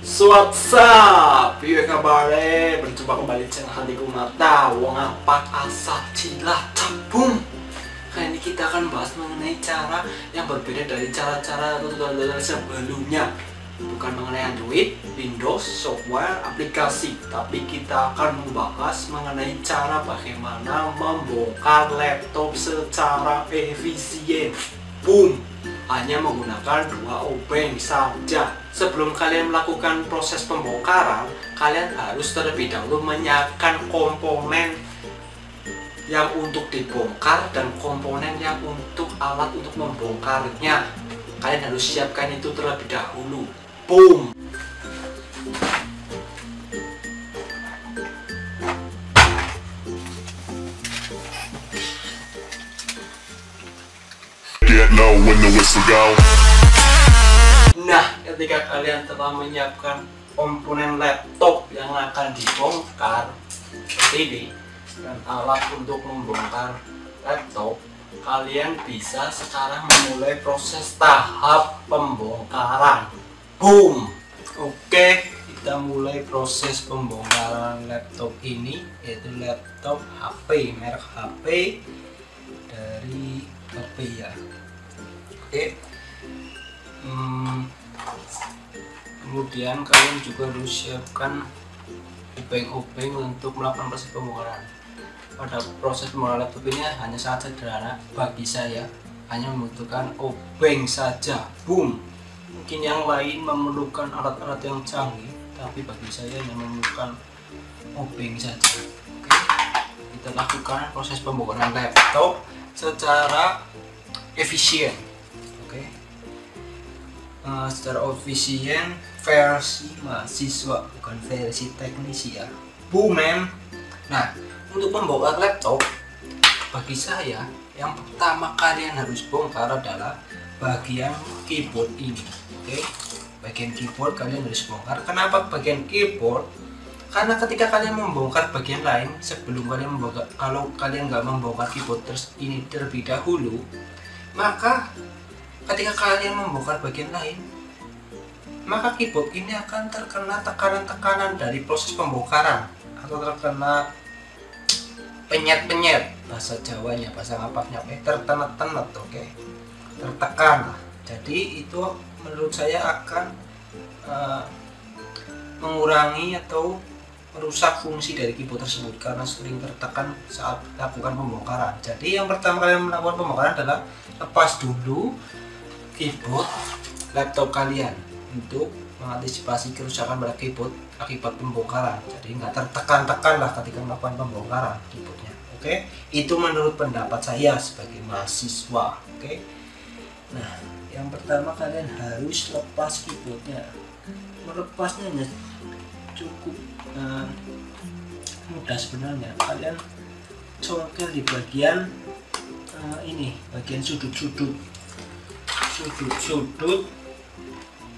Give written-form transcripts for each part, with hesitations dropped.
What's up? Piye kabare? Berjumpa kembali di channel Hatiku Mata. Wong apa asal cilacap, boom. Kali ini kita akan bahas mengenai cara yang berbeda dari cara-cara tutorial sebelumnya. Bukan mengenai Android, Windows, software, aplikasi, tapi kita akan membahas mengenai cara bagaimana membongkar laptop secara efisien. Boom. Hanya menggunakan 2 obeng saja. Sebelum kalian melakukan proses pembongkaran, kalian harus terlebih dahulu menyiapkan komponen yang untuk dibongkar dan komponen yang untuk alat untuk membongkarnya. Kalian harus siapkan itu terlebih dahulu. Boom. Nah, ketika kalian telah menyiapkan komponen laptop yang akan dibongkar seperti ini dan alat untuk membongkar laptop, kalian bisa sekarang memulai proses tahap pembongkaran. Boom. Oke, kita mulai proses pembongkaran laptop ini, yaitu laptop HP, merek HP dari HP ya. Oke. Kemudian kalian juga harus siapkan obeng-obeng untuk melakukan proses pembongkaran. Pada proses pembongkaran laptop ini hanya sangat sederhana bagi saya, hanya membutuhkan obeng saja. Boom. Mungkin yang lain memerlukan alat-alat yang canggih, tapi bagi saya hanya memerlukan obeng saja. Oke, kita lakukan proses pembongkaran laptop secara efisien. Oke. Secara efisien versi mahasiswa, bukan versi teknisi ya. Boom man. Nah, untuk membongkar laptop, bagi saya yang pertama kalian harus bongkar adalah bagian keyboard ini. Oke, bagian keyboard kalian harus bongkar. Kenapa bagian keyboard? Karena ketika kalian membongkar bagian lain, sebelum kalian membongkar, kalau kalian nggak membongkar keyboard ini terlebih dahulu, maka ketika kalian membongkar bagian lain, maka keyboard ini akan terkena tekanan-tekanan dari proses pembongkaran atau terkena penyet-penyet, bahasa Jawanya, bahasa ngapaknya, tertenet-tenet, oke, tertekan. Jadi itu menurut saya akan mengurangi atau merusak fungsi dari keyboard tersebut karena sering tertekan saat melakukan pembongkaran. Jadi yang pertama kalian melakukan pembongkaran adalah lepas dulu keyboard laptop kalian untuk mengantisipasi kerusakan pada keyboard akibat pembongkaran. Jadi nggak tertekan-tekan lah ketika melakukan pembongkaran keyboardnya. Oke, itu menurut pendapat saya sebagai mahasiswa. Oke, nah yang pertama kalian harus lepas keyboardnya. Melepasnya hanya cukup mudah sebenarnya. Kalian congkel di bagian ini, bagian sudut-sudut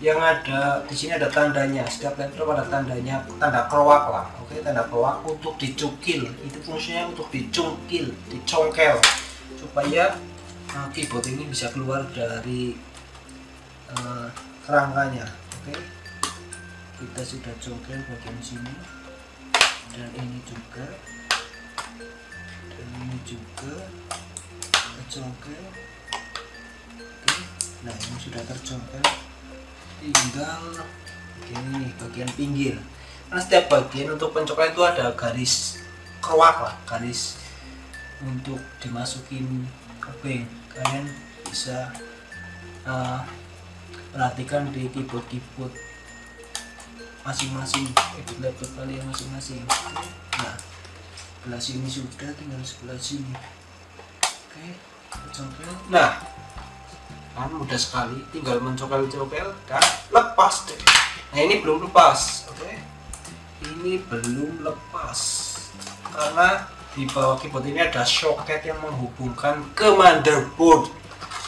yang ada di sini, ada tandanya. Setiap laptop ada tandanya, tanda keruak lah. Oke, tanda keruak untuk dicukil. Itu fungsinya untuk dicongkel supaya keyboard ini bisa keluar dari kerangkanya. Oke, kita sudah congkel bagian sini dan ini juga, dan ini juga kita congkel. Nah, ini sudah tercongkel, tinggal ini bagian pinggir. Nah, setiap bagian untuk pencongkelan itu ada garis keruak lah, garis untuk dimasukin obeng. Kalian bisa perhatikan di keyboard masing-masing, laptop kalian masing-masing. Nah, sebelah sini sudah, tinggal sebelah sini. Oke, congkel. Nah, kan mudah sekali, tinggal mencongkel-congkel dan lepas deh. Nah, ini belum lepas. Oke, ini belum lepas karena di bawah keyboard ini ada soket yang menghubungkan ke motherboard.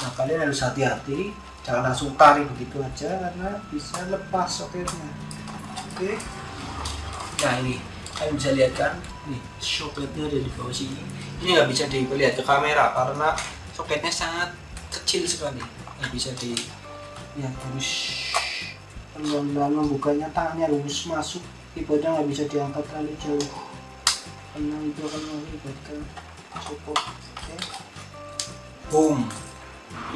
Nah, kalian harus hati-hati, jangan langsung tarik begitu aja karena bisa lepas soketnya. Oke, nah ini kalian bisa lihat kan, nih soketnya ada di bawah sini. Ini nggak bisa dilihat ke kamera karena soketnya sangat kecil sekali, nggak bisa dilihat. Harus Pelan-pelan membukanya, tangannya harus masuk, keyboardnya nggak bisa diangkat terlalu jauh karena itu akan mengakibatkan copot. Oke. Boom.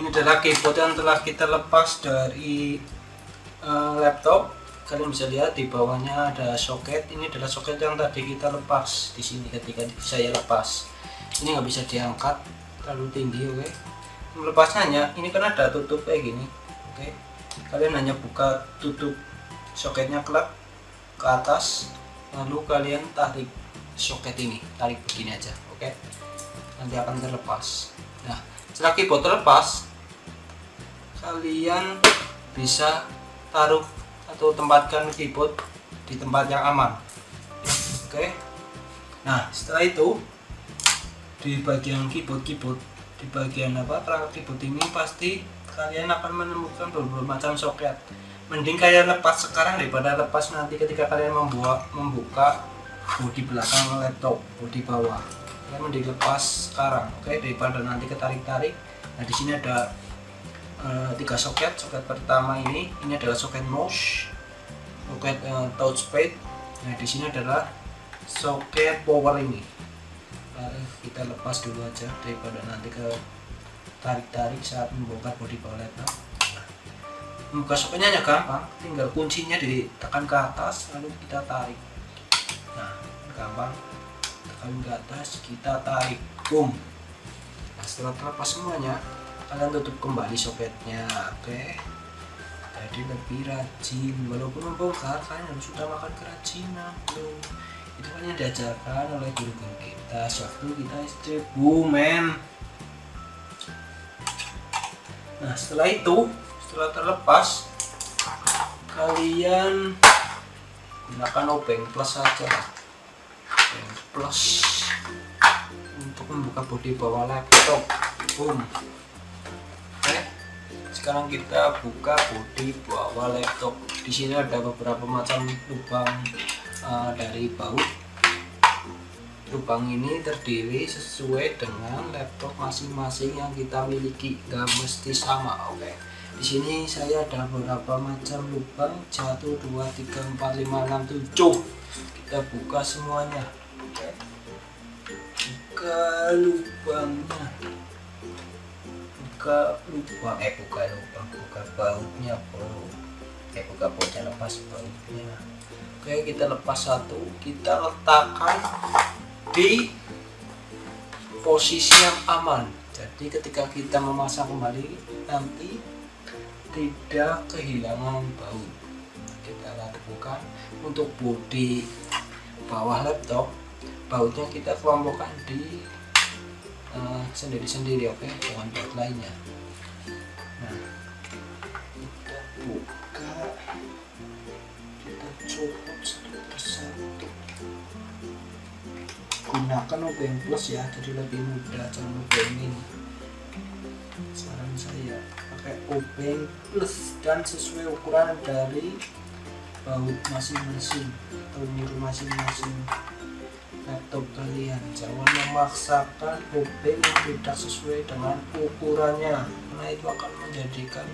Ini adalah keyboard yang telah kita lepas dari laptop. Kalian bisa lihat di bawahnya ada soket. Ini adalah soket yang tadi kita lepas di sini ketika saya lepas. Ini nggak bisa diangkat terlalu tinggi, oke. Melepasnya ini kan ada tutup kayak gini, oke. Kalian hanya buka tutup soketnya klep ke atas, lalu kalian tarik soket ini, tarik begini aja, oke. Nanti akan terlepas. Nah, setelah keyboard terlepas, kalian bisa taruh atau tempatkan keyboard di tempat yang aman, oke. Nah, setelah itu di bagian keyboard di bagian perangkat keyboard ini pasti kalian akan menemukan beberapa macam soket. Mending kalian lepas sekarang daripada lepas nanti ketika kalian membuka bodi belakang laptop, bodi bawah. Kalian mending lepas sekarang, oke, daripada nanti ketarik-tarik. Nah, di sini ada 3 soket. Soket pertama ini adalah soket mouse, soket touchpad. Nah, di sini adalah soket power ini. Kita lepas dulu aja daripada nanti ke tarik-tarik saat membongkar bodi bawah laptop. Membuka soketnya hanya gampang, tinggal kuncinya ditekan ke atas lalu kita tarik. Nah, gampang, tekan ke atas, kita tarik, boom. Nah, setelah terlepas semuanya, kalian tutup kembali soketnya, oke. Jadi lebih rajin, walaupun membongkar kalian harus utamakan kerajinan, bro. Itu kan yang diajarkan oleh guru-guru kita waktu kita SD, men. Nah, setelah itu, setelah terlepas, kalian gunakan obeng plus saja, obeng plus untuk membuka bodi bawah laptop, boom. Oke, sekarang kita buka bodi bawah laptop. Di sini ada beberapa macam lubang dari baut. Lubang ini terdiri sesuai dengan laptop masing-masing yang kita miliki, nggak mesti sama, oke. Di sini saya ada beberapa macam lubang, 1, 2, 3, 4, 5, 6, 7. Kita buka semuanya, oke. Buka lubangnya, buka bautnya, bro. Buka bautnya, lepas bautnya. Oke, kita lepas satu, kita letakkan di posisi yang aman. Jadi ketika kita memasang kembali nanti tidak kehilangan baut. Kita lakukan untuk bodi bawah laptop, bautnya kita kelompokkan di sendiri-sendiri, oke, dengan baut lainnya. Nah, kita buka, kita copot satu persatu. Gunakan obeng plus ya, jadi lebih mudah, jangan obeng ini. Saran saya pakai obeng plus dan sesuai ukuran dari baut masing-masing atau nyuruh masing-masing laptop kalian. Jangan memaksakan obeng yang tidak sesuai dengan ukurannya, karena itu akan menjadikan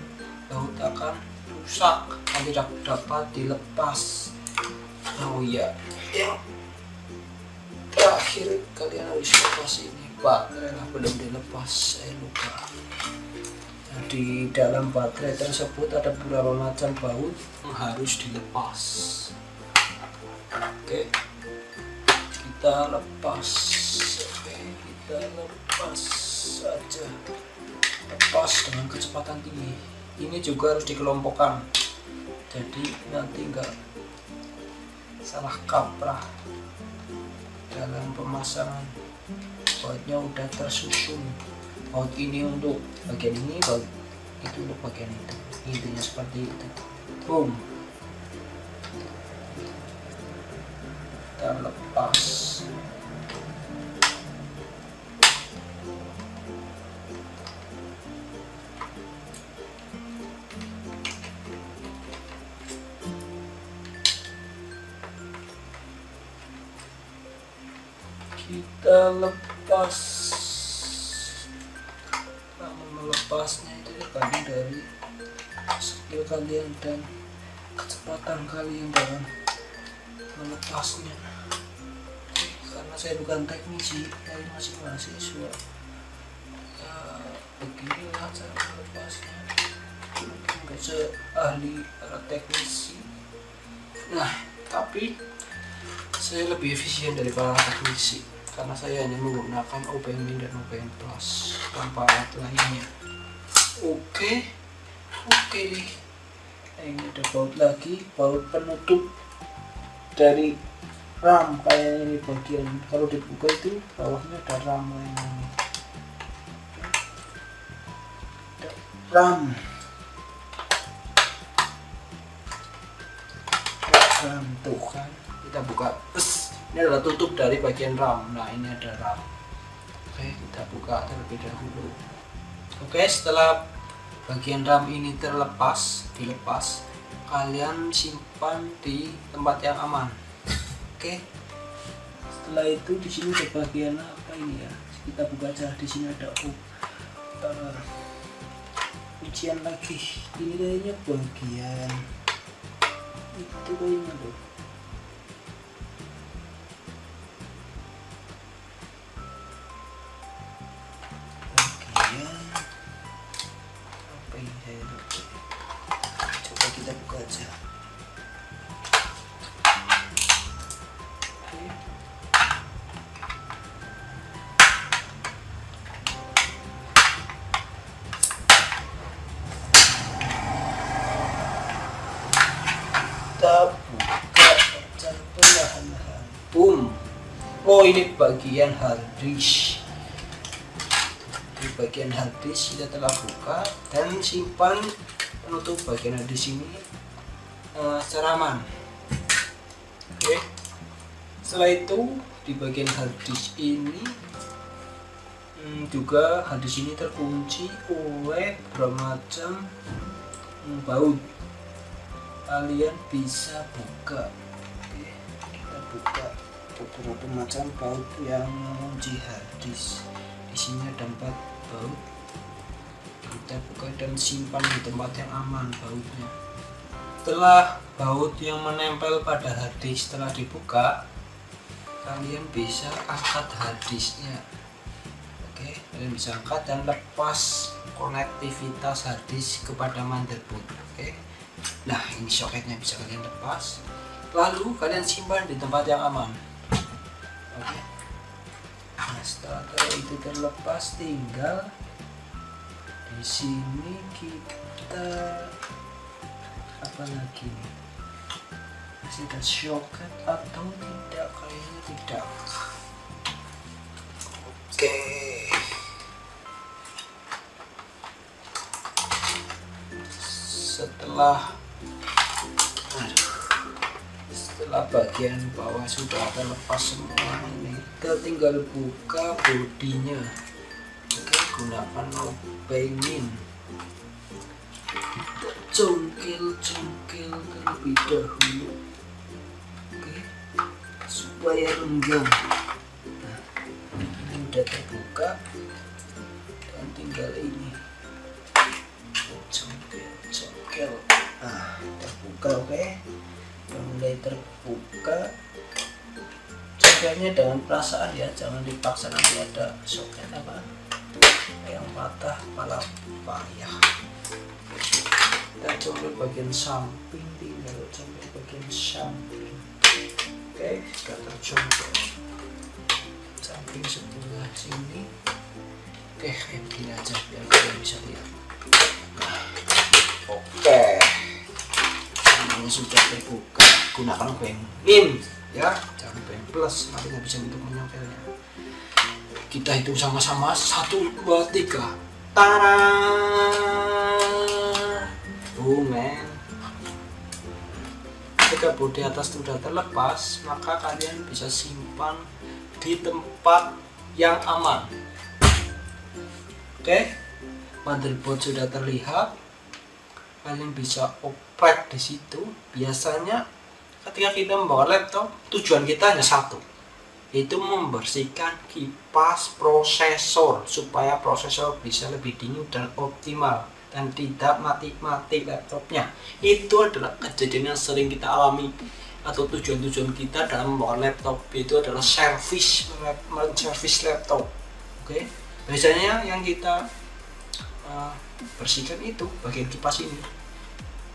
baut akan rusak dan tidak dapat dilepas. Oh iya, yang terakhir kalian harus lepas ini baterai lah, belum dilepas, saya lupa. Nah, di dalam baterai tersebut ada beberapa macam baut yang harus dilepas. Oke, kita lepas. Oke, kita lepas saja, lepas dengan kecepatan tinggi. Ini juga harus dikelompokkan, jadi nanti enggak salah kaprah dalam pemasangan. Bautnya udah tersusun, baut ini untuk bagian ini, baut itu untuk bagian itu, intinya seperti itu. Boom, kita lepas. Kita lepas. Namun melepasnya itu tergantung dari skill kalian dan kecepatan kalian dalam melepasnya. Karena saya bukan teknisi, saya masih mahasiswa. Beginilah cara melepasnya, nggak seahli para teknisi. Nah, tapi saya lebih efisien dari para teknisi karena saya hanya menggunakan OPM Min dan OPM Plus tanpa alat lainnya. Oke. Nah, ini ada baut lagi, baut penutup dari RAM. Kayak ini bagian kalau dibuka itu bawahnya ada RAM ini. RAM tuh kan, kita buka. Ini adalah tutup dari bagian RAM. Nah, ini ada RAM. Oke, kita buka terlebih dahulu. Oke, setelah bagian RAM ini dilepas, kalian simpan di tempat yang aman. Oke. Setelah itu di sini ada bagian apa ini ya? Kita buka aja. Di sini ada ujian lagi. Ini kayaknya bagian itu kayaknya loh. Bagian apa ini saya lupa. Coba kita buka aja. Oke. Kita buka aja perlahan-lahan. Boom. Oh, ini bagian hard disk. Di bagian hard disk kita telah buka dan simpan penutup bagian hard disk ini secara aman. Oke. Setelah itu di bagian hard disk ini juga hard disk ini terkunci oleh bermacam baut. Kalian bisa buka. Oke, kita buka beberapa macam baut yang mengunci hard disk. Di sini ada 4 baut. Kita buka dan simpan di tempat yang aman bautnya. Setelah baut yang menempel pada hard disk telah dibuka, kalian bisa angkat hard disknya. Oke, kalian bisa angkat dan lepas konektivitas hard disk kepada motherboard. Oke. Nah, ini soketnya bisa kalian lepas. Lalu kalian simpan di tempat yang aman. Oke. Nah, setelah itu terlepas, tinggal di sini kita apa lagi nih? Masih ada soket atau tidak? Kayaknya tidak. Oke. Setelah bagian bawah sudah terlepas semua, ini kita tinggal buka bodinya. Oke, gunakan OPM Min. Congkel terlebih dahulu. Oke, supaya renggang. Nah, ini udah terbuka dan tinggal ini congkel. Nah, terbuka. Oke, mulai terbuka. Congkelnya dengan perasaan ya, jangan dipaksa, nanti ada soket apa yang patah malah payah. Kita congkel bagian samping, tinggal congkel bagian samping. Oke, kita tercongkel samping sebelah sini. Oke, kayak begini aja biar kalian bisa lihat. Oke, ini sudah terbuka. Gunakan OPM Min ya, jangan OPM Plus, nanti nggak bisa untuk menyongkelnya. Kita hitung sama-sama, 1, 2, 3. Tara, men. Ketika bodi atas sudah terlepas, maka kalian bisa simpan di tempat yang aman. Oke, motherboard sudah terlihat. Kalian bisa oprek di situ. Biasanya ketika kita membawa laptop, tujuan kita hanya satu, yaitu membersihkan kipas prosesor supaya prosesor bisa lebih dingin dan optimal. dan tidak mati-mati laptopnya. Itu adalah kejadian yang sering kita alami, atau tujuan-tujuan kita dalam membongkar laptop itu adalah servis laptop. Oke, biasanya yang kita bersihkan itu bagian kipas ini.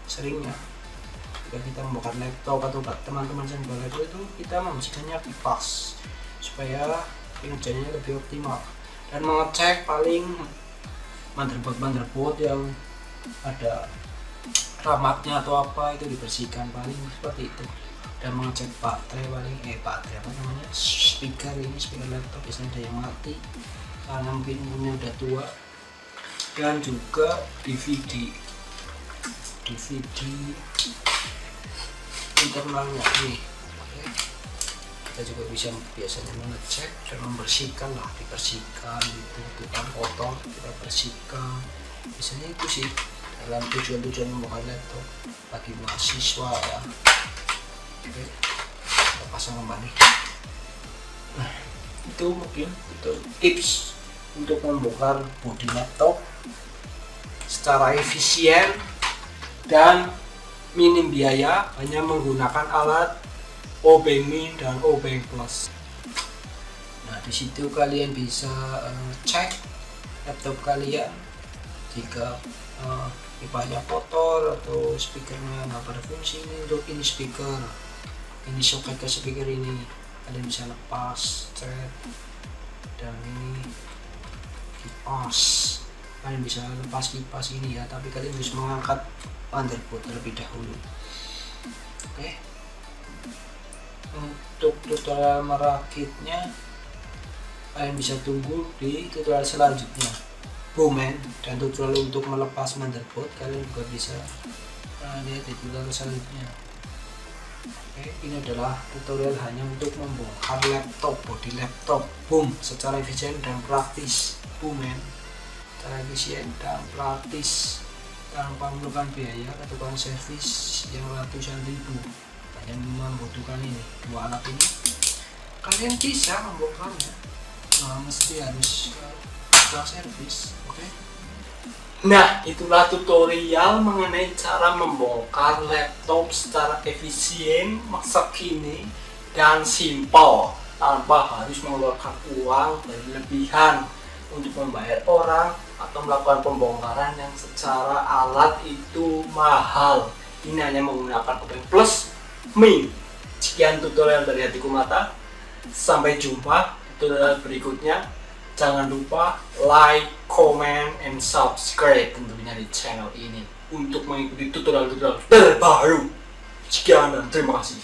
Seringnya jika kita membongkar laptop atau teman-teman yang membongkar laptop itu, kita membersihkannya kipas supaya kinerjanya lebih optimal, dan mengecek paling motherboard yang ada ramatnya atau apa itu dibersihkan paling seperti itu, dan mengecek baterai paling speaker laptop biasanya ada yang mati karena mungkin umurnya udah tua, dan juga DVD internalnya nih. Oke. Kita juga bisa biasanya mengecek dan membersihkan lah, dibersihkan gitu, tukang kotor kita bersihkan. Biasanya itu sih dalam tujuan membongkar laptop bagi mahasiswa ya. Oke, kita pasang kembali. Nah, itu mungkin itu tips untuk membongkar bodi laptop secara efisien dan minim biaya, hanya menggunakan alat obeng min dan obeng plus. Nah, di situ kalian bisa cek laptop kalian jika pipanya kotor atau speakernya nggak berfungsi. Ini untuk ini speaker, ini soket ke speaker ini kalian bisa lepas, cek. Dan ini kipas, kalian bisa lepas kipas ini ya, tapi kalian harus mengangkat motherboard terlebih dahulu. Oke. Untuk tutorial merakitnya kalian bisa tunggu di tutorial selanjutnya. Boomman dan tutorial untuk melepas motherboard kalian juga bisa lihat di tutorial selanjutnya. Oke, ini adalah tutorial hanya untuk membongkar laptop, bodi laptop boom secara efisien dan praktis. Boomman secara efisien dan praktis tanpa memerlukan biaya ke tukang servis yang ratusan ribu. Kalian membutuhkan ini, dua alat ini, kalian bisa membongkarnya. Nah, mesti harus ke tukang servis. Oke. Nah, itulah tutorial mengenai cara membongkar laptop secara efisien, masa kini, dan simpel tanpa harus mengeluarkan uang berlebihan untuk membayar orang atau melakukan pembongkaran yang secara alat itu mahal. Ini hanya menggunakan obeng plus min. Sekian tutorial dari Hatiku Mata. Sampai jumpa tutorial berikutnya. Jangan lupa like, comment, and subscribe tentunya di channel ini untuk mengikuti tutorial-tutorial terbaru. Sekian dan terima kasih.